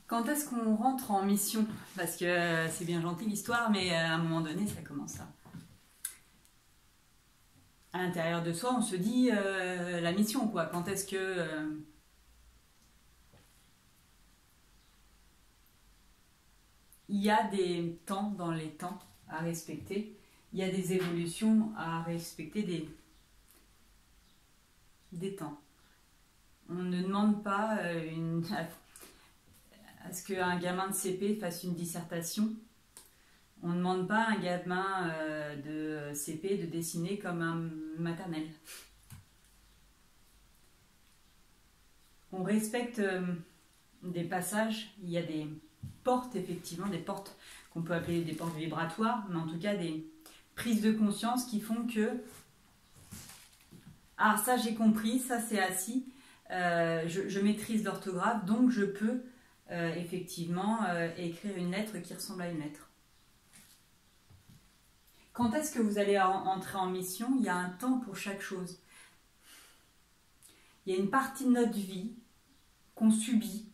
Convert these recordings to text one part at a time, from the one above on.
Quand est-ce qu'on rentre en mission? Parce que c'est bien gentil l'histoire, mais à un moment donné, ça commence à l'intérieur de soi, on se dit la mission, quoi. Quand est-ce que... il y a des temps dans les temps à respecter. Il y a des évolutions à respecter, des temps. On ne demande pas à ce qu'un gamin de CP fasse une dissertation. On ne demande pas à un gamin de CP de dessiner comme un maternel. On respecte des passages. Il y a des portes, effectivement, des portes qu'on peut appeler des portes vibratoires, mais en tout cas des prises de conscience qui font que ah, ça j'ai compris, ça c'est assis, je maîtrise l'orthographe, donc je peux effectivement écrire une lettre qui ressemble à une lettre. Quand est-ce que vous allez entrer en mission? Il y a un temps pour chaque chose. Il y a une partie de notre vie qu'on subit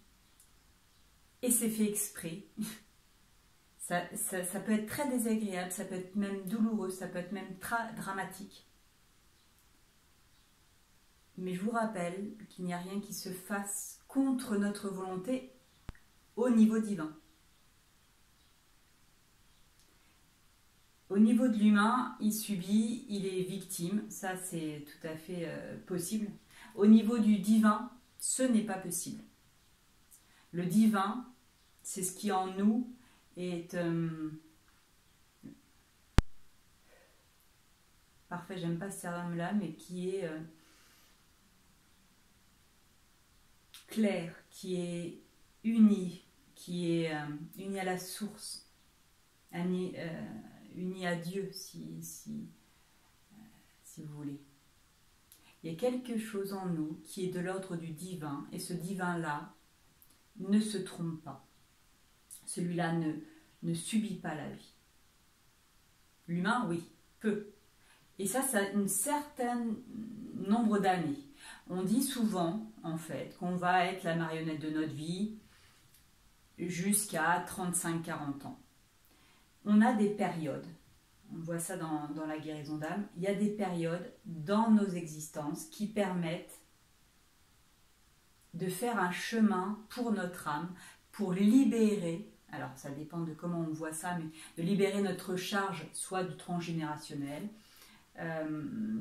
et c'est fait exprès. Ça peut être très désagréable, ça peut être même douloureux, ça peut être même très dramatique. Mais je vous rappelle qu'il n'y a rien qui se fasse contre notre volonté au niveau divin. Au niveau de l'humain, il subit, il est victime, ça c'est tout à fait possible. Au niveau du divin, ce n'est pas possible. Le divin, c'est ce qui en nous est... parfait, j'aime pas ce terme-là, mais qui est clair, qui est uni à la source, uni à Dieu, si vous voulez. Il y a quelque chose en nous qui est de l'ordre du divin, et ce divin-là ne se trompe pas. Celui-là ne subit pas la vie. L'humain, oui, peut. Et ça a un certain nombre d'années. On dit souvent, en fait, qu'on va être la marionnette de notre vie jusqu'à 35-40 ans. On a des périodes. On voit ça dans la guérison d'âme. Il y a des périodes dans nos existences qui permettent de faire un chemin pour notre âme, pour libérer, alors ça dépend de comment on voit ça, mais de libérer notre charge, soit du transgénérationnel,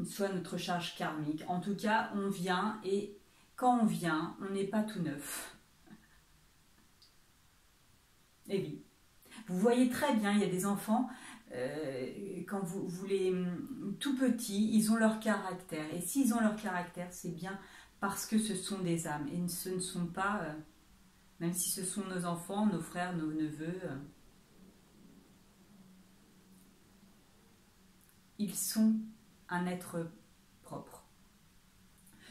soit notre charge karmique. En tout cas, on vient et quand on vient, on n'est pas tout neuf. Et oui. Vous voyez très bien, il y a des enfants, quand vous les... tout petits, ils ont leur caractère. Et s'ils ont leur caractère, c'est bien parce que ce sont des âmes. Et ce ne sont pas, même si ce sont nos enfants, nos frères, nos neveux, ils sont un être propre.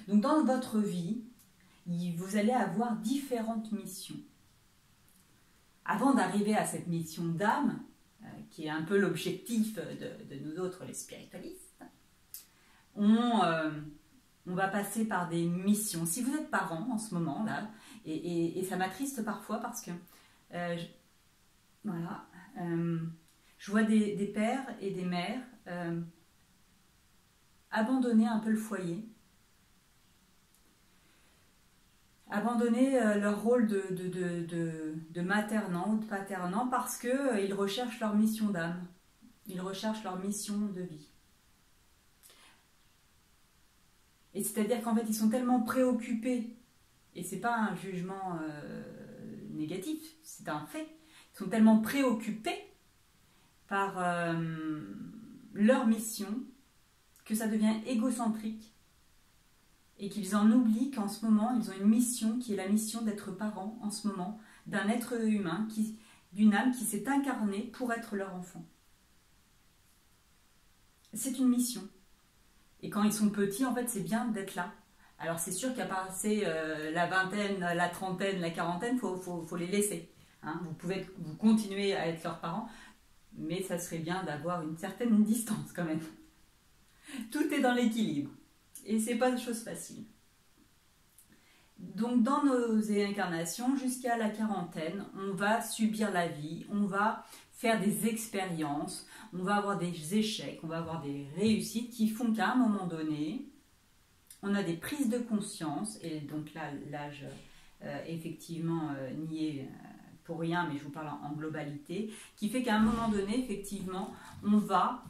Donc dans votre vie, vous allez avoir différentes missions. Avant d'arriver à cette mission d'âme, qui est un peu l'objectif de nous autres, les spiritualistes, on va passer par des missions. Si vous êtes parents en ce moment, là, et ça m'attriste parfois parce que, voilà, je vois des pères et des mères abandonner un peu le foyer, abandonner leur rôle de maternant ou de paternant parce qu'ils recherchent leur mission d'âme, ils recherchent leur mission de vie. Et c'est-à-dire qu'en fait, ils sont tellement préoccupés, et c'est pas un jugement négatif, c'est un fait, ils sont tellement préoccupés par leur mission que ça devient égocentrique et qu'ils en oublient qu'en ce moment, ils ont une mission qui est la mission d'être parents en ce moment, d'un être humain, d'une âme qui s'est incarnée pour être leur enfant. C'est une mission. Et quand ils sont petits, en fait, c'est bien d'être là. Alors c'est sûr qu'à passer la vingtaine, la trentaine, la quarantaine, faut les laisser. Hein. Vous continuez à être leurs parents, mais ça serait bien d'avoir une certaine distance quand même. Tout est dans l'équilibre. Et c'est pas une chose facile. Donc dans nos réincarnations, jusqu'à la quarantaine, on va subir la vie, on va faire des expériences, on va avoir des échecs, on va avoir des réussites qui font qu'à un moment donné, on a des prises de conscience, et donc là, l'âge, effectivement, n'y est pour rien, mais je vous parle en globalité, qui fait qu'à un moment donné, effectivement, on va,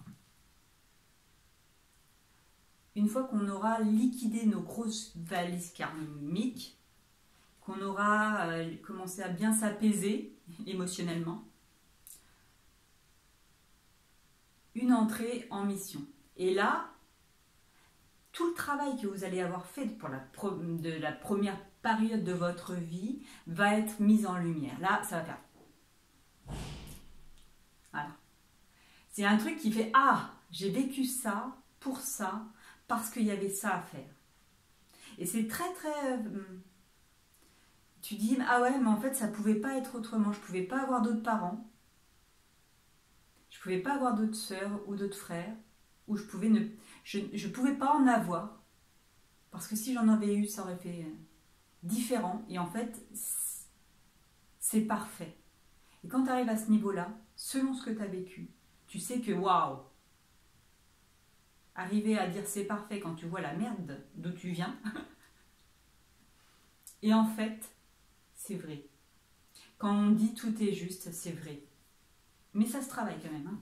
une fois qu'on aura liquidé nos grosses valises karmiques, qu'on aura commencé à bien s'apaiser émotionnellement, une entrée en mission. Et là, tout le travail que vous allez avoir fait pour de la première période de votre vie va être mis en lumière. Là, ça va faire... Voilà. C'est un truc qui fait « Ah, j'ai vécu ça, pour ça, parce qu'il y avait ça à faire. » Et c'est très, très... tu dis « Ah ouais, mais en fait, ça ne pouvait pas être autrement. Je ne pouvais pas avoir d'autres parents. Je ne pouvais pas avoir d'autres sœurs ou d'autres frères. Ou je pouvais ne... Je pouvais pas en avoir. Parce que si j'en avais eu, ça aurait fait différent. Et en fait, c'est parfait. Et quand tu arrives à ce niveau-là, selon ce que tu as vécu, tu sais que waouh, arriver à dire c'est parfait quand tu vois la merde d'où tu viens. Et en fait, c'est vrai. Quand on dit tout est juste, c'est vrai. Mais ça se travaille quand même.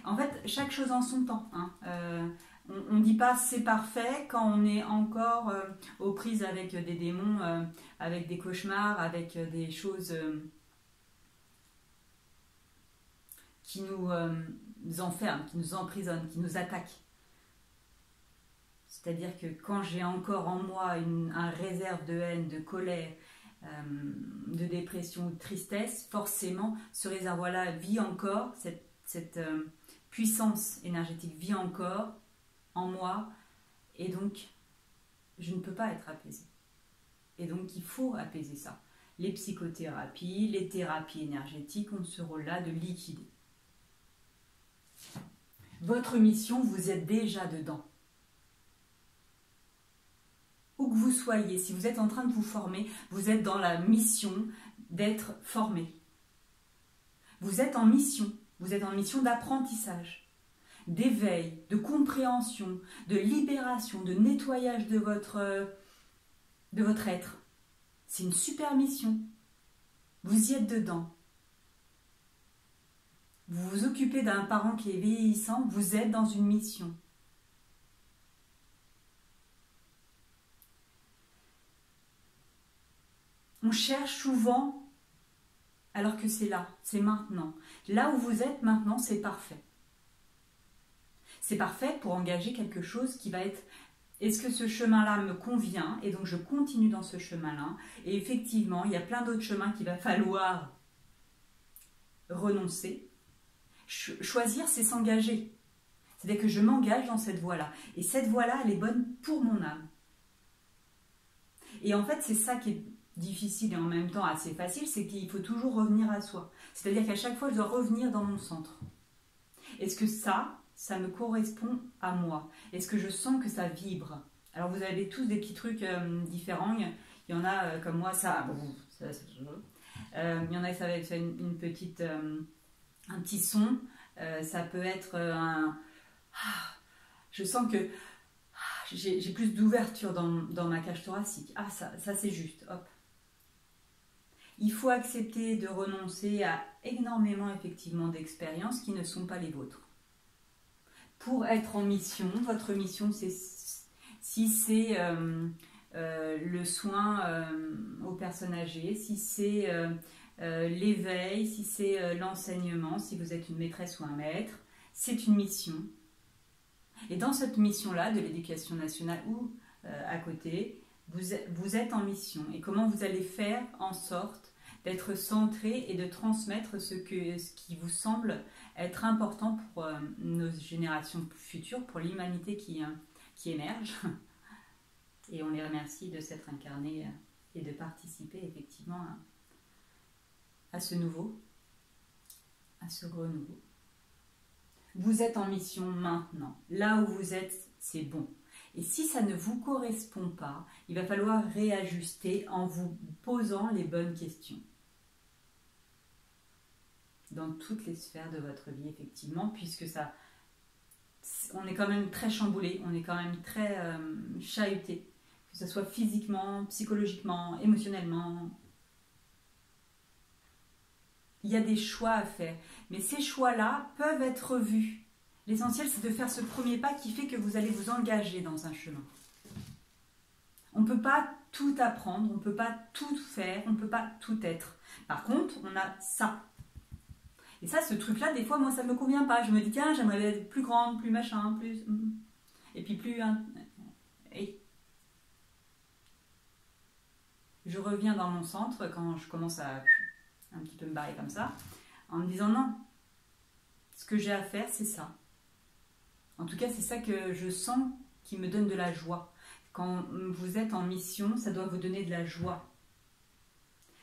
En fait, chaque chose en son temps. On ne dit pas c'est parfait quand on est encore aux prises avec des démons, avec des cauchemars, avec des choses qui nous enferment, qui nous emprisonnent, qui nous attaquent. C'est-à-dire que quand j'ai encore en moi un réserve de haine, de colère, de dépression ou de tristesse, forcément, ce réservoir-là vit encore, cette puissance énergétique vit encore en moi, et donc je ne peux pas être apaisée. Et donc il faut apaiser ça. Les psychothérapies, les thérapies énergétiques ont ce rôle-là de liquider. Votre mission, vous êtes déjà dedans. Où que vous soyez, si vous êtes en train de vous former, vous êtes dans la mission d'être formé. Vous êtes en mission d'apprentissage, d'éveil, de compréhension, de libération, de nettoyage de votre être. C'est une super mission. Vous y êtes dedans. Vous vous occupez d'un parent qui est vieillissant, vous êtes dans une mission. On cherche souvent, alors que c'est là, c'est maintenant. Là où vous êtes maintenant, c'est parfait. C'est parfait pour engager quelque chose qui va être, est-ce que ce chemin-là me convient? Et donc je continue dans ce chemin-là. Et effectivement, il y a plein d'autres chemins qu'il va falloir renoncer. Choisir, c'est s'engager. C'est-à-dire que je m'engage dans cette voie-là. Et cette voie-là, elle est bonne pour mon âme. Et en fait, c'est ça qui est difficile et en même temps assez facile, c'est qu'il faut toujours revenir à soi. C'est-à-dire qu'à chaque fois, je dois revenir dans mon centre. Est-ce que ça me correspond à moi? Est-ce que je sens que ça vibre? Alors, vous avez tous des petits trucs différents. Il y en a comme moi, il y en a, ça va être une petite... un petit son, ça peut être je sens que j'ai plus d'ouverture dans ma cage thoracique. Ah, ça c'est juste, hop. Il faut accepter de renoncer à énormément effectivement d'expériences qui ne sont pas les vôtres. Pour être en mission, votre mission, si c'est le soin aux personnes âgées, si c'est l'éveil, si c'est l'enseignement, si vous êtes une maîtresse ou un maître, c'est une mission. Et dans cette mission-là, de l'éducation nationale ou à côté, vous êtes en mission. Et comment vous allez faire en sorte d'être centré et de transmettre ce qui vous semble être important pour nos générations futures, pour l'humanité qui émerge. Et on les remercie de s'être incarnés et de participer effectivement à ce nouveau, à ce renouveau. Vous êtes en mission maintenant. Là où vous êtes, c'est bon. Et si ça ne vous correspond pas, il va falloir réajuster en vous posant les bonnes questions. Dans toutes les sphères de votre vie, effectivement, puisque ça, on est quand même très chamboulé, on est quand même très chahuté, que ce soit physiquement, psychologiquement, émotionnellement. Il y a des choix à faire, mais ces choix-là peuvent être vus. L'essentiel, c'est de faire ce premier pas qui fait que vous allez vous engager dans un chemin. On ne peut pas tout apprendre, on ne peut pas tout faire, on ne peut pas tout être. Par contre, on a ça. Et ça, ce truc-là, des fois, moi, ça ne me convient pas. Je me dis, tiens, j'aimerais être plus grande, plus machin, plus... Et puis plus... Et je reviens dans mon centre quand je commence à un petit peu me barrer comme ça, en me disant, non, ce que j'ai à faire, c'est ça. En tout cas, c'est ça que je sens qui me donne de la joie. Quand vous êtes en mission, ça doit vous donner de la joie.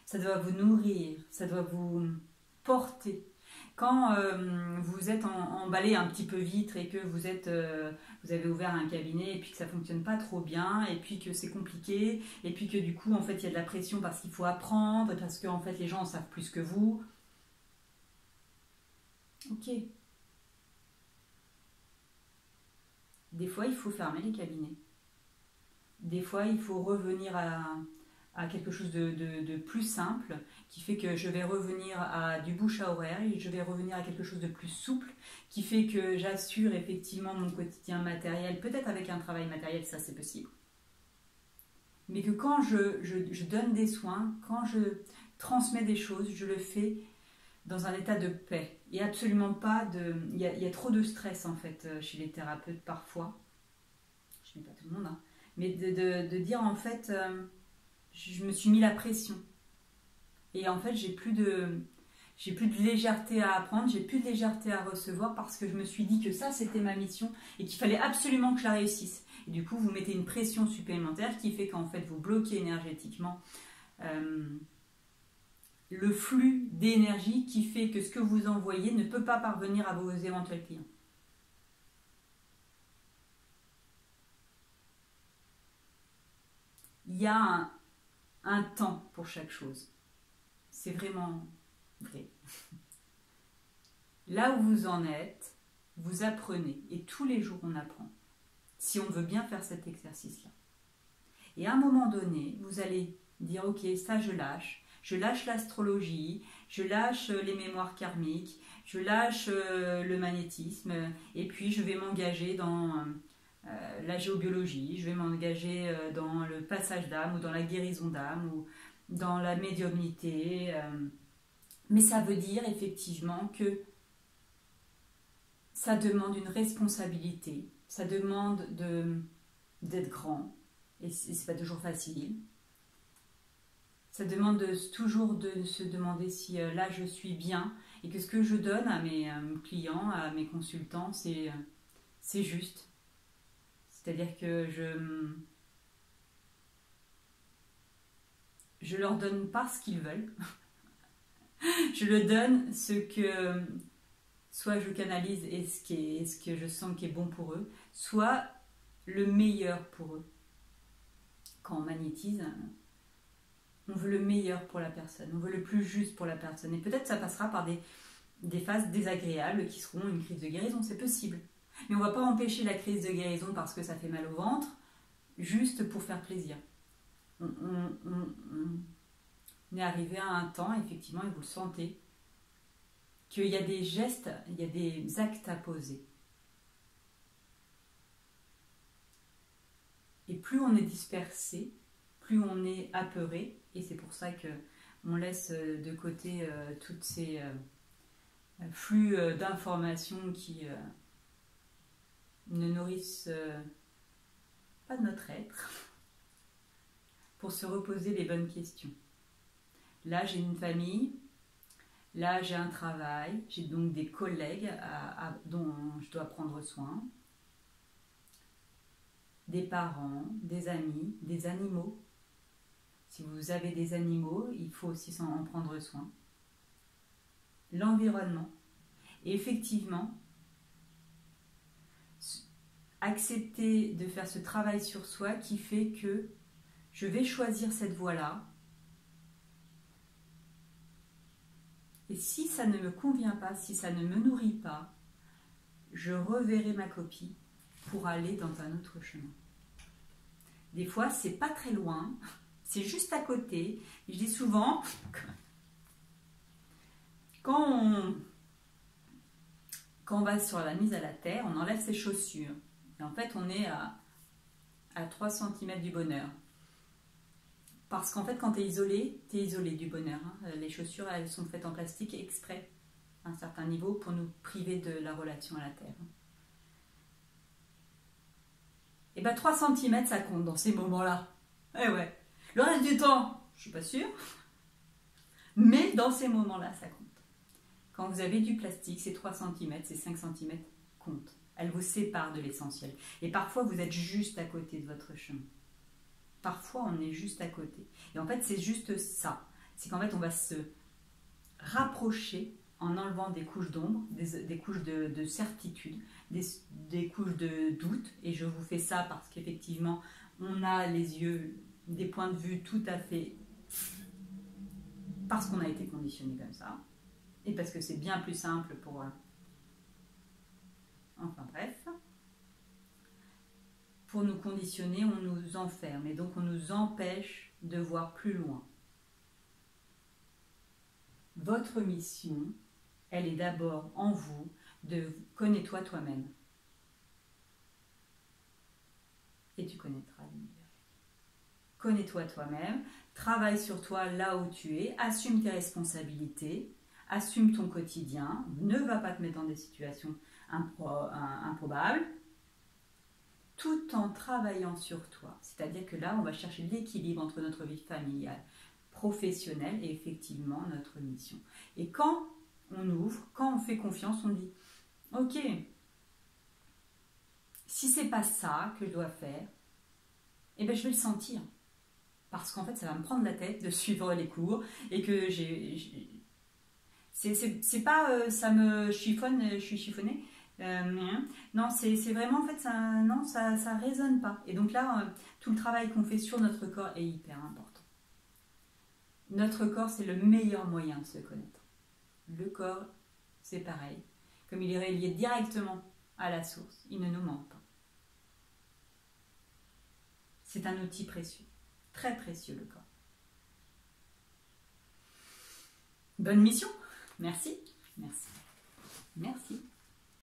Ça doit vous nourrir, ça doit vous porter. Quand vous êtes emballé un petit peu vite et que vous avez ouvert un cabinet et puis que ça ne fonctionne pas trop bien et puis que c'est compliqué et puis que du coup en fait il y a de la pression parce qu'il faut apprendre, parce que en fait les gens en savent plus que vous. Ok. Des fois il faut fermer les cabinets. Des fois il faut revenir à quelque chose de plus simple, qui fait que je vais revenir à du bouche à oreille, je vais revenir à quelque chose de plus souple, qui fait que j'assure effectivement mon quotidien matériel, peut-être avec un travail matériel, ça c'est possible. Mais que quand je donne des soins, quand je transmets des choses, je le fais dans un état de paix. Et absolument pas de... Il y a trop de stress en fait chez les thérapeutes parfois. Je ne dis pas tout le monde, hein. Mais de dire en fait... je me suis mis la pression. Et en fait, j'ai plus de légèreté à apprendre, j'ai plus de légèreté à recevoir parce que je me suis dit que ça, c'était ma mission et qu'il fallait absolument que je la réussisse. Et du coup, vous mettez une pression supplémentaire qui fait qu'en fait, vous bloquez énergétiquement le flux d'énergie qui fait que ce que vous envoyez ne peut pas parvenir à vos éventuels clients. Il y a un temps pour chaque chose. C'est vraiment vrai. Là où vous en êtes, vous apprenez. Et tous les jours, on apprend. Si on veut bien faire cet exercice-là. Et à un moment donné, vous allez dire, ok, ça je lâche. Je lâche l'astrologie, je lâche les mémoires karmiques, je lâche le magnétisme. Et puis, je vais m'engager dans... la géobiologie, je vais m'engager dans le passage d'âme ou dans la guérison d'âme ou dans la médiumnité. Mais ça veut dire effectivement que ça demande une responsabilité, ça demande d'être grand et c'est pas toujours facile. Ça demande toujours de se demander si là je suis bien et que ce que je donne à mes clients, à mes consultants, c'est juste. C'est-à-dire que je leur donne pas ce qu'ils veulent. Je leur donne ce que soit je canalise et ce que je sens qui est bon pour eux, soit le meilleur pour eux. Quand on magnétise, on veut le meilleur pour la personne, on veut le plus juste pour la personne. Et peut-être ça passera par des phases désagréables qui seront une crise de guérison, c'est possible. Mais on ne va pas empêcher la crise de guérison parce que ça fait mal au ventre, juste pour faire plaisir. On est arrivé à un temps, effectivement, et vous le sentez, qu'il y a des gestes, il y a des actes à poser. Et plus on est dispersé, plus on est apeuré, et c'est pour ça qu'on laisse de côté toutes ces flux d'informations qui... ne nourrissent pas notre être pour se reposer les bonnes questions. Là, j'ai une famille, là, j'ai un travail, j'ai donc des collègues dont je dois prendre soin, des parents, des amis, des animaux. Si vous avez des animaux, il faut aussi en prendre soin. L'environnement. Et effectivement, accepter de faire ce travail sur soi qui fait que je vais choisir cette voie-là. Et si ça ne me convient pas, si ça ne me nourrit pas, je reverrai ma copie pour aller dans un autre chemin. Des fois, c'est pas très loin, c'est juste à côté. Je dis souvent, quand on va sur la mise à la terre, on enlève ses chaussures. Et en fait, on est à 3 cm du bonheur. Parce qu'en fait, quand tu es isolé du bonheur. Hein. Les chaussures, elles sont faites en plastique exprès, à un certain niveau, pour nous priver de la relation à la terre. Et bien 3 cm, ça compte dans ces moments-là. Eh ouais. Le reste du temps, je suis pas sûre. Mais dans ces moments-là, ça compte. Quand vous avez du plastique, ces 3 cm, ces 5 cm comptent. Elles vous séparent de l'essentiel. Et parfois, vous êtes juste à côté de votre chemin. Parfois, on est juste à côté. Et en fait, c'est juste ça. C'est qu'en fait, on va se rapprocher en enlevant des couches d'ombre, des couches de certitude, des couches de doute. Et je vous fais ça parce qu'effectivement, on a les yeux, des points de vue tout à fait... Parce qu'on a été conditionné comme ça. Et parce que c'est bien plus simple pour... Enfin bref. Pour nous conditionner, on nous enferme. Et donc, on nous empêche de voir plus loin. Votre mission, elle est d'abord en vous, de connais-toi toi-même. Et tu connaîtras l'univers. Connais-toi toi-même, travaille sur toi là où tu es, assume tes responsabilités, assume ton quotidien, ne va pas te mettre dans des situations improbables, tout en travaillant sur toi. C'est-à-dire que là, on va chercher l'équilibre entre notre vie familiale, professionnelle et effectivement notre mission. Et quand on ouvre, quand on fait confiance, on dit « Ok, si c'est pas ça que je dois faire, eh ben je vais le sentir. » Parce qu'en fait, ça va me prendre la tête de suivre les cours et que c'est pas ça me chiffonne, je suis chiffonnée. Non, c'est vraiment en fait ça résonne pas. Et donc là, tout le travail qu'on fait sur notre corps est hyper important. Notre corps, c'est le meilleur moyen de se connaître. Le corps, c'est pareil. Comme il est relié directement à la source, il ne nous ment pas. C'est un outil précieux, très précieux le corps. Bonne mission. Merci. Merci. Merci.